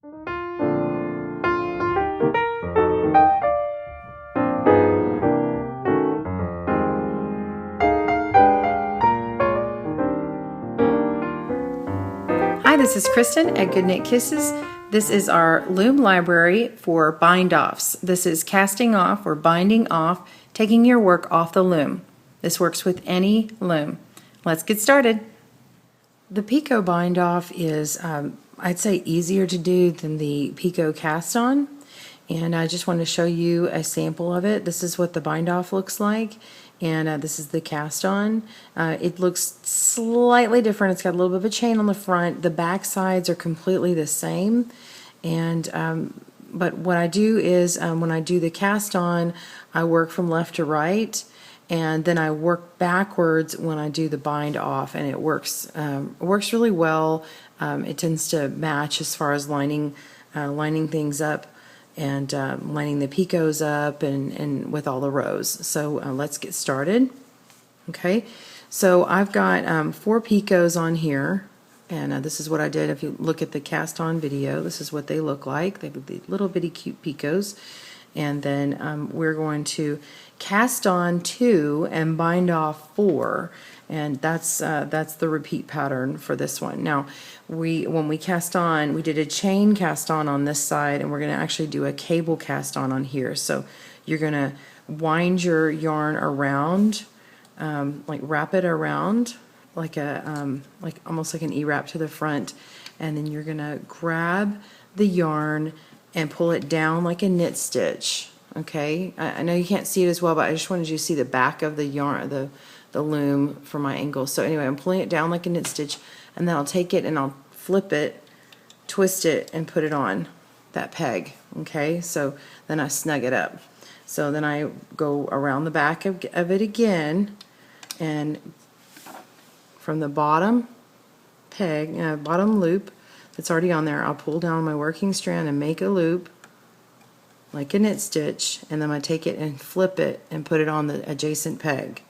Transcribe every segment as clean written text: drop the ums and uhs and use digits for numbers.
Hi, this is Kristen at GoodKnitKisses. This is our Loom library for bind-offs. This is casting off or binding off, taking your work off the loom. This works with any loom. Let's get started. The Picot bind-off is, I'd say, easier to do than the Picot cast-on. And I just want to show you a sample of it. This is what the bind-off looks like. And this is the cast on. It looks slightly different. It's got a little bit of a chain on the front. The back sides are completely the same. And but what I do is when I do the cast on, I work from left to right, and then I work backwards when I do the bind off, and it works really well. It tends to match as far as lining things up, and lining the picots up and with all the rows. So let's get started. Okay, so I've got 4 picots on here, and this is what I did. If you look at the cast on video, this is what they look like. They have the little bitty cute picots, and then we're going to cast on 2 and bind off 4. And that's the repeat pattern for this one. Now, when we cast on, we did a chain cast on this side, and we're going to actually do a cable cast on here. So you're going to wind your yarn around, like wrap it around, like almost like an E-wrap to the front, and then you're going to grab the yarn and pull it down like a knit stitch. Okay, I know you can't see it as well, but I just wanted you to see the back of the yarn, the loom for my angle. So anyway, I'm pulling it down like a knit stitch, and then I'll take it and I'll flip it, twist it, and put it on that peg. Okay, so then I snug it up. So then I go around the back of it again, and from the bottom peg, bottom loop that's already on there, I'll pull down my working strand and make a loop like a knit stitch, and then I take it and flip it and put it on the adjacent peg.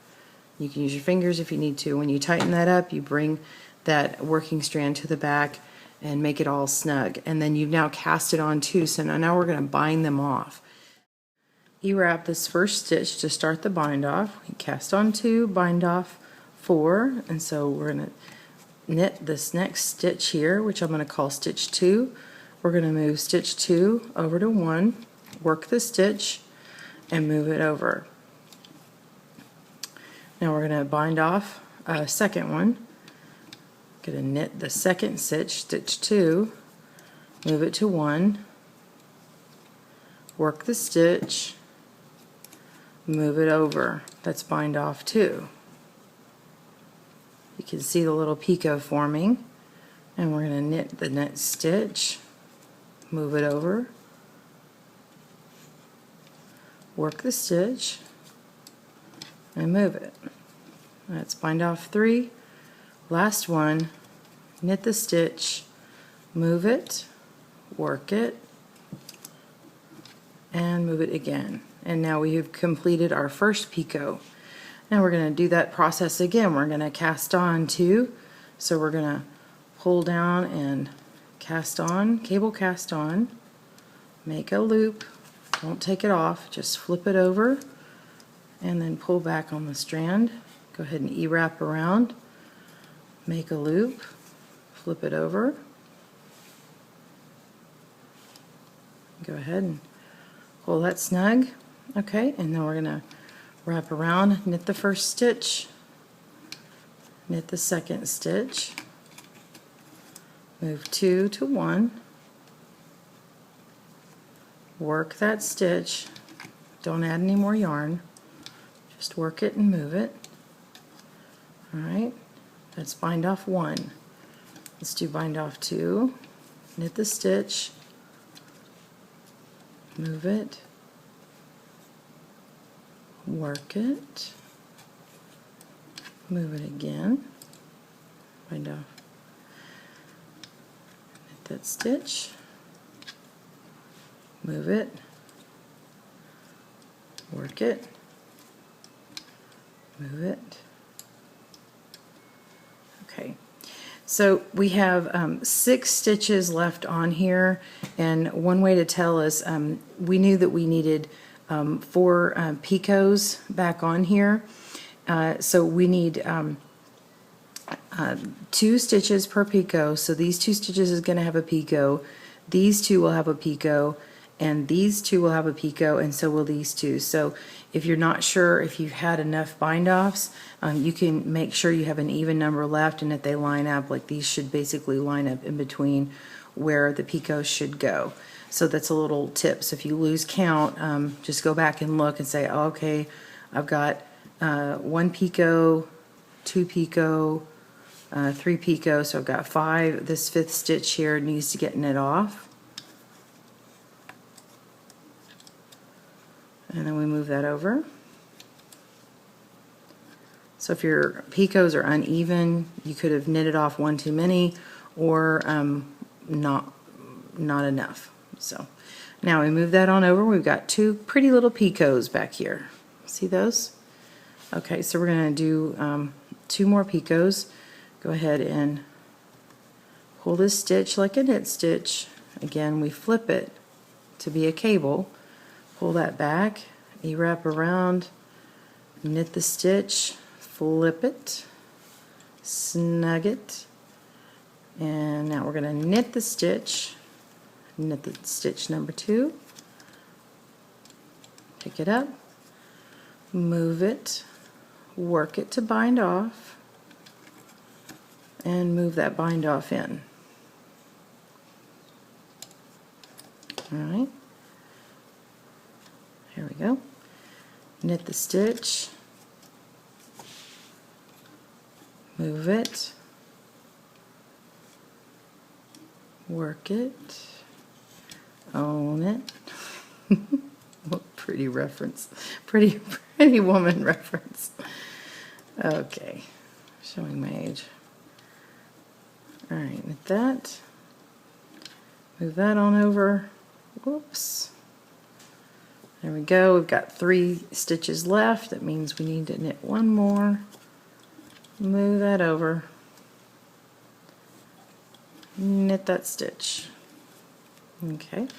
You can use your fingers if you need to. When you tighten that up, you bring that working strand to the back and make it all snug. And then you've now cast it on 2, so now we're going to bind them off. E-wrap this first stitch to start the bind off. We cast on 2, bind off 4, and so we're going to knit this next stitch here, which I'm going to call stitch 2. We're going to move stitch 2 over to 1, work the stitch, and move it over. Now we're going to bind off a second one. Going to knit the second stitch, stitch 2, move it to 1, work the stitch, move it over. That's bind off 2. You can see the little picot forming, and we're going to knit the next stitch, move it over, work the stitch, and move it. That's bind off 3. Last one, knit the stitch, move it, work it, and move it again. And now we have completed our first picot. Now we're going to do that process again. We're going to cast on 2. So we're going to pull down and cast on, cable cast on, make a loop, don't take it off, just flip it over, and then pull back on the strand. Go ahead and E-wrap around, make a loop, flip it over, go ahead and pull that snug. Okay, and then we're going to wrap around, knit the first stitch, knit the second stitch, move 2 to 1, work that stitch, don't add any more yarn, just work it and move it. Alright, that's bind off 1. Let's do bind off 2, knit the stitch, move it, work it, move it again, bind off, knit that stitch, move it, work it, move it. Okay, So we have 6 stitches left on here, and one way to tell is we knew that we needed 4 picots back on here. So we need 2 stitches per picot. So these 2 stitches is going to have a picot, these 2 will have a picot, and these 2 will have a picot, and so will these 2. So if you're not sure if you've had enough bind-offs, you can make sure you have an even number left, and if they line up, like these should basically line up in between where the picots should go. So that's a little tip. So if you lose count, just go back and look and say, oh, okay, I've got 1 picot, 2 picot, 3 picots, so I've got 5. This 5th stitch here needs to get knit off. And then we move that over. So if your picots are uneven, you could have knitted off 1 too many, or not enough. So now we move that on over. We've got 2 pretty little picots back here. See those? Okay, so we're going to do 2 more picots. Go ahead and pull this stitch like a knit stitch. Again, we flip it to be a cable. Pull that back, wrap around, knit the stitch, flip it, snug it, and now we're going to knit the stitch number 2, pick it up, move it, work it to bind off, and move that bind off in. Alright. Here we go. Knit the stitch, move it, work it, own it. What pretty reference. Pretty woman reference. Okay, showing my age. Alright, knit that, move that on over. Whoops. There we go. We've got 3 stitches left. That means we need to knit 1 more. Move that over. Knit that stitch. Okay.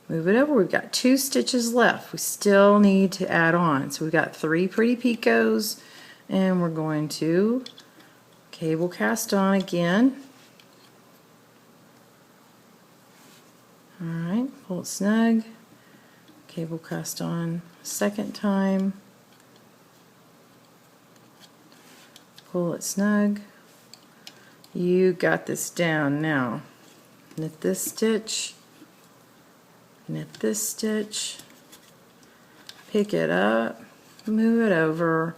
Move it over. We've got 2 stitches left. We still need to add on. So we've got 3 pretty picots, and we're going to cable cast on again. Alright, pull it snug. Cable cast on a second time, pull it snug. You got this down. Now knit this stitch, knit this stitch, pick it up, move it over,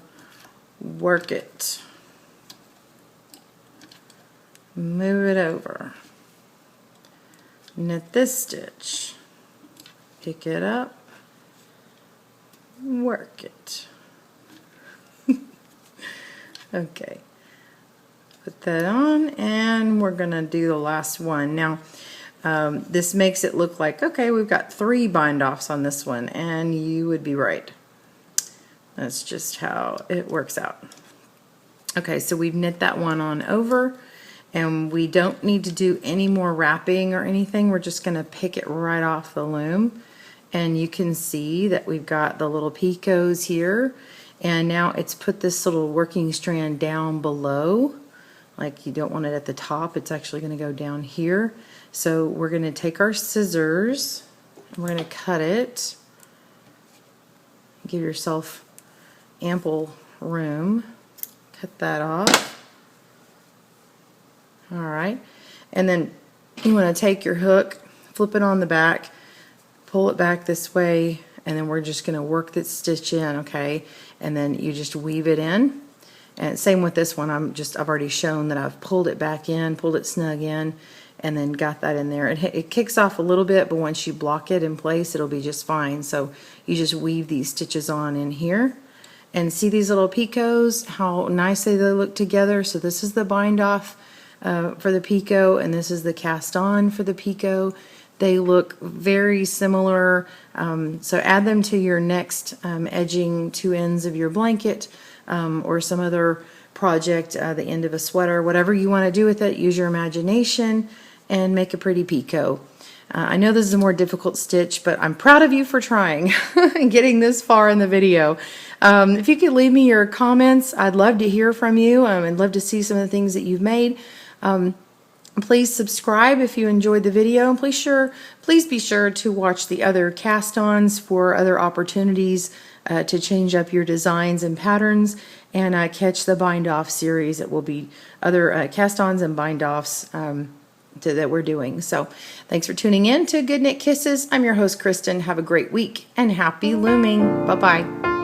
work it, move it over, knit this stitch, pick it up, work it. Okay, put that on, and we're gonna do the last one. Now this makes it look like, okay, we've got 3 bind offs on this one, and you would be right. That's just how it works out. Okay, so we've knit that one on over, and we don't need to do any more wrapping or anything. We're just gonna pick it right off the loom. And you can see that we've got the little picots here, and now it's put this little working strand down below. Like, you don't want it at the top, it's actually going to go down here. So we're going to take our scissors and we're going to cut it. Give yourself ample room. Cut that off. Alright, and then you want to take your hook, flip it on the back, pull it back this way, and then we're just going to work this stitch in, okay? And then you just weave it in. And same with this one. I've already shown that I've pulled it back in, pulled it snug in, and then got that in there. It kicks off a little bit, but once you block it in place, it'll be just fine. So you just weave these stitches on in here. And see these little picots, how nicely they look together. So this is the bind off for the picot, and this is the cast on for the picot. They look very similar, so add them to your next edging 2 ends of your blanket or some other project, the end of a sweater, whatever you want to do with it. Use your imagination and make a pretty picot. I know this is a more difficult stitch, but I'm proud of you for trying and getting this far in the video. If you could leave me your comments, I'd love to hear from you. I'd love to see some of the things that you've made. Please subscribe if you enjoyed the video, and please be sure to watch the other cast-ons for other opportunities to change up your designs and patterns, and catch the bind-off series. It will be other cast-ons and bind-offs that we're doing. So thanks for tuning in to Good Knit Kisses. I'm your host, Kristen. Have a great week and happy looming. Bye-bye.